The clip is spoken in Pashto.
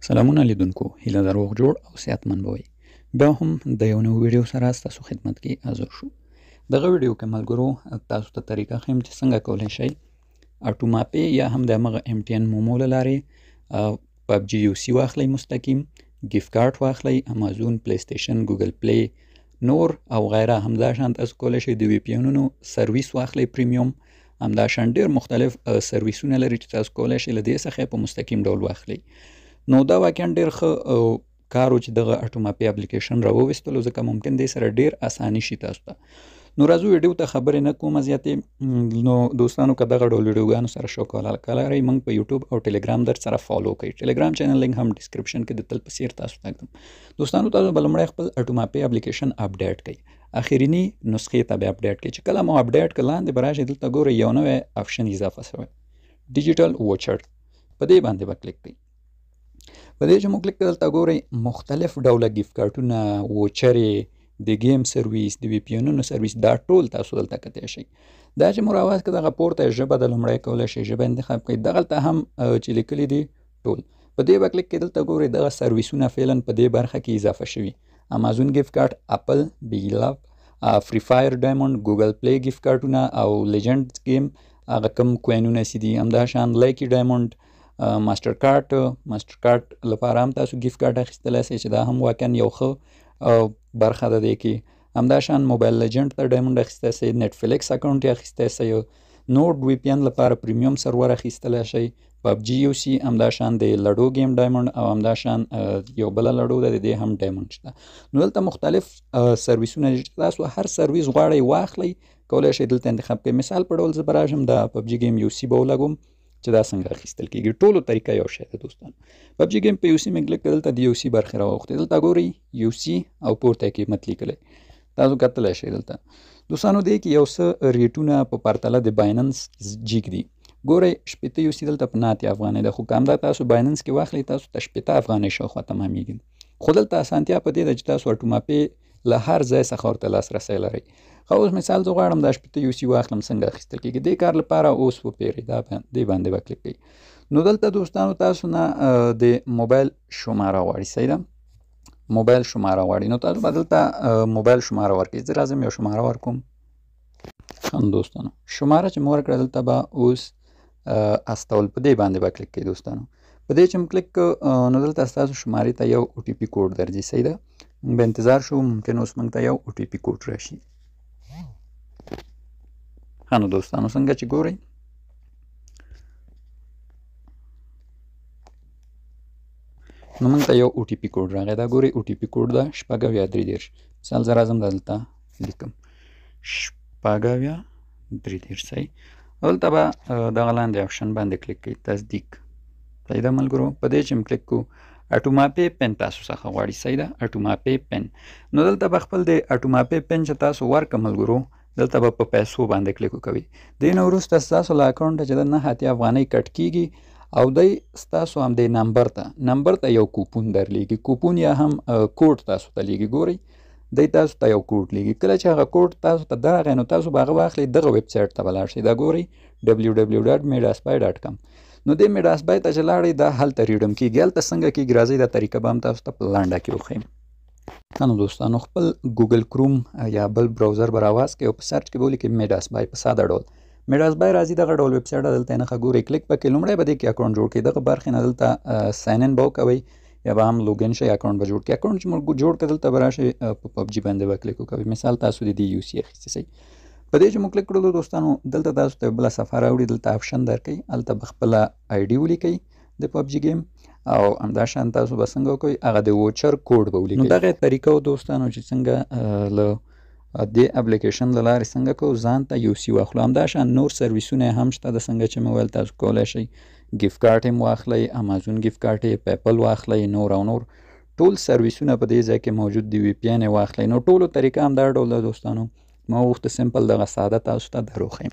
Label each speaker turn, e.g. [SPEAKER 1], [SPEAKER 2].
[SPEAKER 1] سلامونه لیدونکو، هیله در روغ جوړ او صحتمند به وئ. بیا هم د یو نوي ویډیو سره ستاسو خدمت کې حاضر شو. دغه ویډیو کې ملګرو تاسو ته طریقه ښیم چې څنګه کولی شئ اټوماپې یا هم د همغه MTN مومو له لارې PUBG UC واخلئ، مستقیم ګیفت کارت واخلئ، امازون، پلی سټیشن، ګوګل پلی، نور او غیره. همداشان تاسو کولی شئ د VPN-ونو سرویس واخلئ پریمیوم. همداشان ډېر مختلف سرویسونه لري چې تاسو کولی شئ له دې څخه په مستقیم ډول واخلئ. نو دا واقعا ډېر ښه کار و چې دغه اټوماپې اپلیکیشن راوویستلو، ځکه ممکن دې سره ډېر اساني شي تاسو ته. نو راځو ویډیو ته خبرې نه کوم زیاتې. نو دوستانو که دغه ډول ویډیوګانو سره شوق او علاقه لرئ، موږ په یوټیوب او ټلیګرام در سره فالو کوئ. ټلیګرام چینل لینک هم ډسکرپشن کې د تل په څیر تاسو ته ږدم. دوستانو تاسو به لومړی خپل اټوماپې اپلیکیشن اپډیټ کړئ، اخرینی نسخې ته به اپډیټ کړئ. چې کله مو اپډیټ کړ، لاندې به راشئ، دلته ګورئ یو نوی آپشن اضافه شوی، ډیجیټل ووچر. په دې باندې به کلیک کړئ. په دې چې مو کلیک کړل، دلته ګورئ مختلف ډوله ګیفت کارتونه، ووچرې، د گیم سرویس، د VPN-ونو سرویس، دا ټول تاسو دلته کتلی شئ. دا چې مو راواز کړه، دغه پورته ژبه د لومړی کولی شئ ژبه انتخاب کړئ. دغلته هم چې لیکلي دي ټول په دې به کلیک کړئ. دلته ګورئ دغه سرویسونه فعلا په دې برخه کې اضافه شوي: امازون ګیفت کارت، اپل، بیګ لف، فری فایر ډایمونډ، ګوګل پلی ګیفت کارتونه او لیجنډ گیم هغه کوم کوینونه چې دي. همداشان لایکی ډایمونډ، ماسټر کارت لپاره هم تاسو ګیفت کارت اخیستلی شئ، چې دا هم واقعا یو ښه برخه ده دې کې. همداشان موبایل لیجنډ ته ډایمونډ اخیستی شئ، نیټفلیکس اکاونټ یې اخیستی شئ، نوډ VPN لپاره پریمیوم سرور اخیستلی شئ، PUBG UC، همداشان د لډو گیم ډایمونډ، او همداشان یو بله لډو ده، د دې هم ډایمونډ شته. نو دلته مختلف سرویسونه دي چې تاسو هر سرویس غواړئ واخلئ، کولی شئ دلته انتخاب کړئ. مثال په ډول زه به راشم د PUBG گیم UC به ولګوم چې دا څنګه اخیستل کېږي. ټولو طریقه یو شی ده دوستانو. PUBG گیم په UC مې کلیک کړل، دلته د UC برخې راوغوښتې. دلته ګورئ UC او پورته یې قیمت لیکلی، تاسو کتلی شئ. دلته دوستانو دې کې یو څه ریټونه په پرتله د بایننس جیګ دي. ګورئ 80 UC دلته په 90 افغانۍ ده، خو که همدا تاسو بایننس کې واخلئ، تاسو ته 80 افغانۍ شاوخوا تمامېږي. خو دلته اسانتیا په دې ده چې تاسو اټوماپې له هر ځای څخه ورته لاسرسی لرئ. ښه، اوس مثال زه غواړم دا 80 UC واخلم، څنګه اخیستل کېږي؟ دې کار لپاره اوس وپېرئ، دې باندې به کلیک کړئ. نو دلته دوستانو تاسو نه د موبایل شماره غواړي، صحیح ده؟ موبایل شماره غواړي. نو تاسو به دلته موبایل شماره ورکړئ. زه راځم یو شماره ورکوم. دوستانو شماره چې مو ورکړه، دلته به اوس استول، په دې باندې به کلیک کړئ. دوستانو په دې چې مو کلیک کړ، نو دلته ستاسو شمارې ته یو OTP کوډ درځي، صحیح ده؟ موږ به انتظار شو، ممکن اوس موږ ته یو OTP کوډ راشي. ښه، نو دوستانو څنګه چې ګورئ، نو موږ ته یو OTP کوډ راغی. دا ګورئ OTP کوډ ده 693. مثال زه راځم دلته لیکم 693، صحیح. دلته به دغه لاندې آپشن باندې کلیک کړئ، تصدیق، صحیح ده ملګرو. په دې چې کلیک کړو، اټوماپې پن تاسو څخه غواړي، صحیح ده؟ اټوماپې پن. نو دلته به خپل د اټوماپې پن چې تاسو ورکړه ملګرو، دلته به په پیسو باندې کلیک وکوئ. دې نه وروسته ستاسو له اکاونټه چې د 9 افغانۍ کټ کېږي، او دی ستاسو هم د نمبر ته یو کوپون درلیږي. کوپون یا هم کوډ تاسو ته لیږي. ګورئ دی تاسو ته یو کوډ لیږي. کله چې هغه کوډ تاسو ته درغی، نو تاسو به هغه واخلئ، دغه ویب سایټ ته به لاړ شئ. دا ګورئ www.medaspy.com. نو دې میډاسپای ته چې لاړئ، دا هلته ریډم کېږي. هلته څنګه کېږي، راځئ دا طریقه به هم تاسو ته په لنډه کې وښیم. نو دوستانو خپل ګوګل کروم یا بل براوزر به راواز کړئ او په سرچ کې به ولیکئ میډاسپای په ساده ډول. میډاسپای راځي، دغه ډول ویب سایټ دلته یې نښه ګورئ، کلیک به کړئ. لومړی به دې کې اکاونټ جوړ کړئ. دغه برخې نه دلته ساین ان به وکوئ یا به هم لوګین شئ، اکاونټ به جوړ کړئ. اکاونټ چې مو جوړ کړ، دلته به راشئ، په PUBG باندې به کلیک وکوئ. مثال تاسو د دې UC اخیستې شئ. په دې چې مو کلیک کړلو دوستانو، دلته تاسو ته بله صفحه راوړي، دلته آپشن درکوي، هلته به خپله ID ولیکئ د PUBG گیم، او همداشان تاسو به څنګه وکوئ، هغه د ووچر کوډ به ولیکئ. نو دغه طریقه و دوستانو چې څنګه له دې اپلیکیشن له لارې څنګه کوو ځان ته UC واخلو. همداشان نور سرویسونه هم شته، د څنګه چې مې ویل تاسو کولی شئ ګیفت کارت هم واخلئ، امازون ګیفت کارت یې، پیپل واخلئ، نور او نور ټول سرویسونه په دې ځای کې موجود دي. VPN یې واخلئ. نو ټولو طریقه هم دا ډول ده دوستانو. ما غوښته سمپل دغه ساده تاسو ته در وښیم.